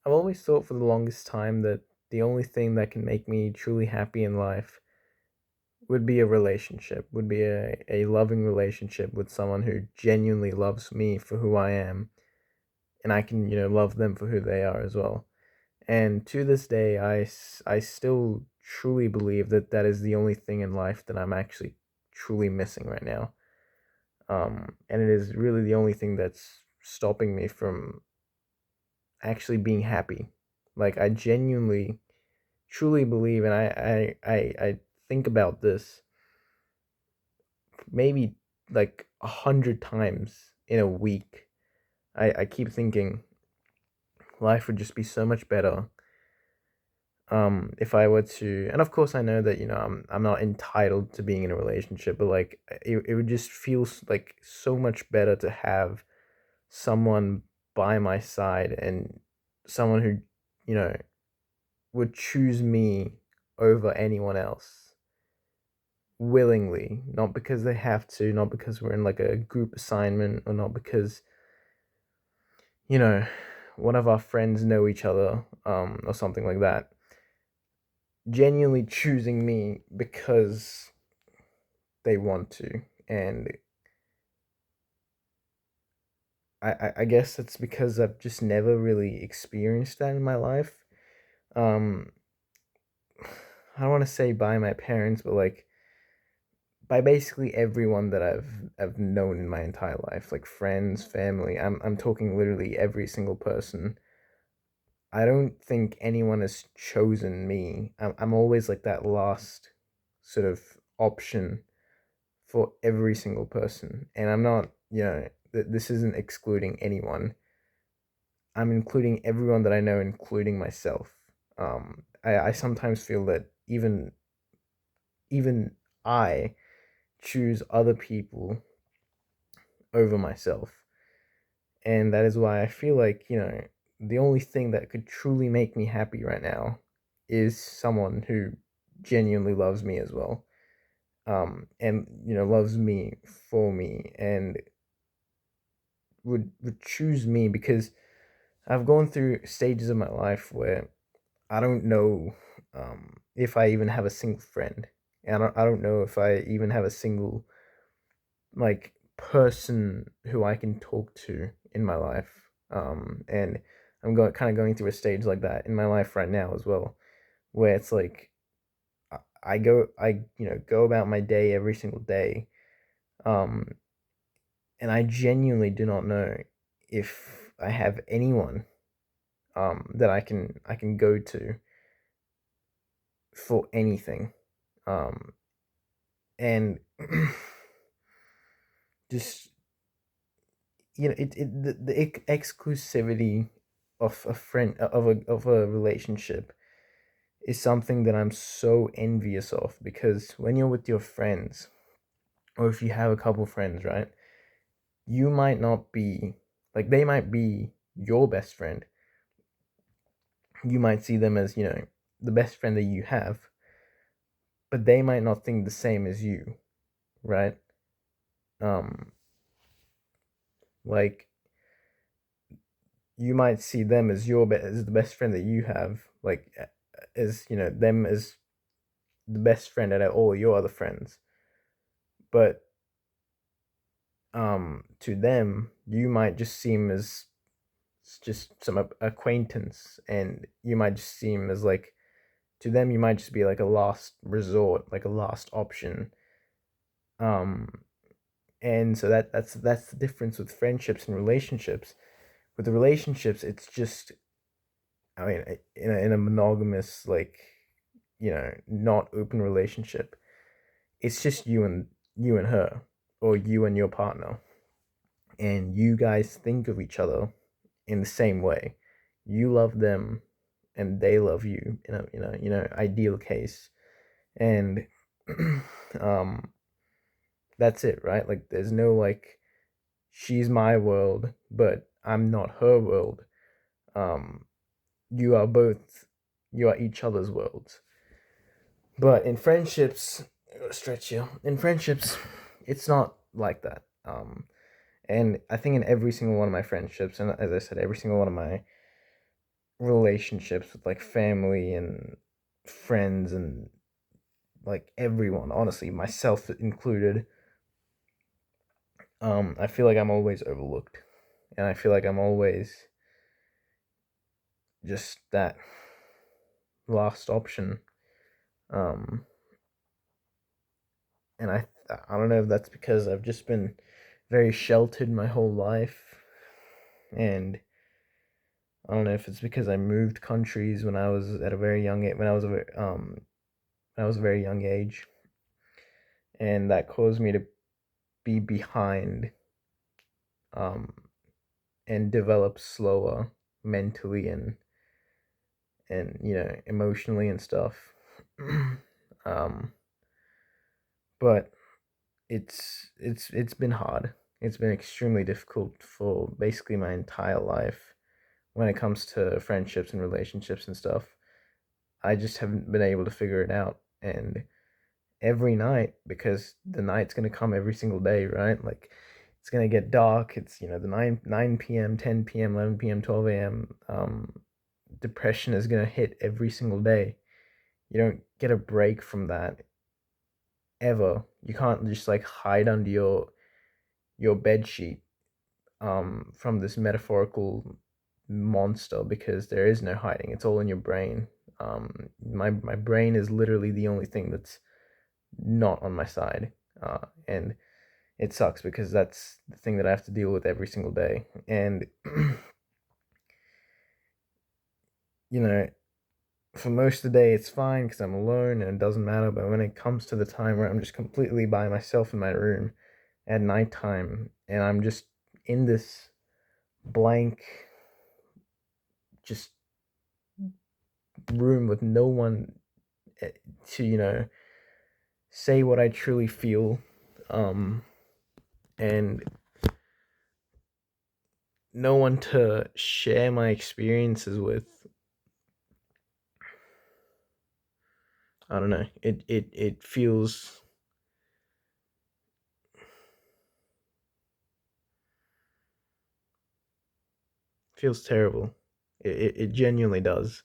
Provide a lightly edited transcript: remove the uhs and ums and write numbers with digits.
I've always thought for the longest time that the only thing that can make me truly happy in life would be a relationship, would be a loving relationship with someone who genuinely loves me for who I am, and I can, love them for who they are as well. And to this day, I still truly believe that that is the only thing in life that I'm actually truly missing right now. And it is really the only thing that's stopping me from actually being happy. Like, I genuinely truly believe, and I think about this maybe like 100 times in a week. I keep thinking life would just be so much better if I were to, and of course I know that I'm not entitled to being in a relationship, but like it would just feel like so much better to have someone by my side, and someone who you know would choose me over anyone else willingly, not because they have to, not because we're in like a group assignment, or not because, you know, one of our friends know each other, or something like that. Genuinely choosing me because they want to. And I guess it's because I've just never really experienced that in my life. Um, I don't want to say by my parents, but like by basically everyone that I've known in my entire life, like friends, family. I'm talking literally every single person. I don't think anyone has chosen me. I'm always like that last sort of option for every single person, and I'm not. This isn't excluding anyone. I'm including everyone that I know, including myself. I sometimes feel that even I choose other people over myself. And that is why I feel like, the only thing that could truly make me happy right now is someone who genuinely loves me as well. And, loves me for me, and would choose me because I've gone through stages of my life where I don't know if I even have a single friend. And I don't know if I even have a single like person who I can talk to in my life. And I'm going through a stage like that in my life right now as well, where it's like I go about my day every single day, um, and I genuinely do not know if I have anyone that I can go to for anything, and just the exclusivity of a friend of a relationship is something that I'm so envious of, because when you're with your friends, or if you have a couple friends, right, you might not be like, they might be your best friend. You might see them as, the best friend that you have, but they might not think the same as you, right? um like, you might see them as as the best friend that you have, like, as them as the best friend out of all your other friends. But to them, you might just seem as just some acquaintance, and you might just seem as like, to them you might just be like a last resort, like a last option. um and so that's the difference with friendships and relationships. With the relationships, it's just, I mean, in a monogamous, like, not open relationship, it's just you and her, or you and your partner, and you guys think of each other in the same way. You love them, and they love you, ideal case. And um that's it, right? Like, there's no like, she's my world, but I'm not her world. um you are both, you are each other's worlds. But in friendships, stretch you. In friendships, it's not like that. And I think in every single one of my friendships, and as I said, every single one of my relationships with like family and friends and like everyone, honestly, myself included. I feel like I'm always overlooked, and I feel like I'm always just that last option. Um, and I don't know if that's because I've just been very sheltered my whole life, and I don't know if it's because I moved countries when I was at a very young age, when I was a very young age, and that caused me to be behind, um, and develop slower mentally and emotionally and stuff. um, but it's been hard. It's been extremely difficult for basically my entire life when it comes to friendships and relationships and stuff. I just haven't been able to figure it out. And every night, because the night's gonna come every single day, right? Like it's gonna get dark. It's the 9 p.m., 10 p.m., 11 p.m., 12 a.m. Depression is gonna hit every single day. You don't get a break from that ever. You can't just like hide under your bed sheet from this metaphorical monster, because there is no hiding. It's all in your brain. My brain is literally the only thing that's not on my side, and it sucks because that's the thing that I have to deal with every single day. And you know, for most of the day, it's fine because I'm alone and it doesn't matter. But when it comes to the time where I'm just completely by myself in my room at nighttime, and I'm just in this blank, just room with no one to say what I truly feel, and no one to share my experiences with. I don't know. It feels terrible. It genuinely does.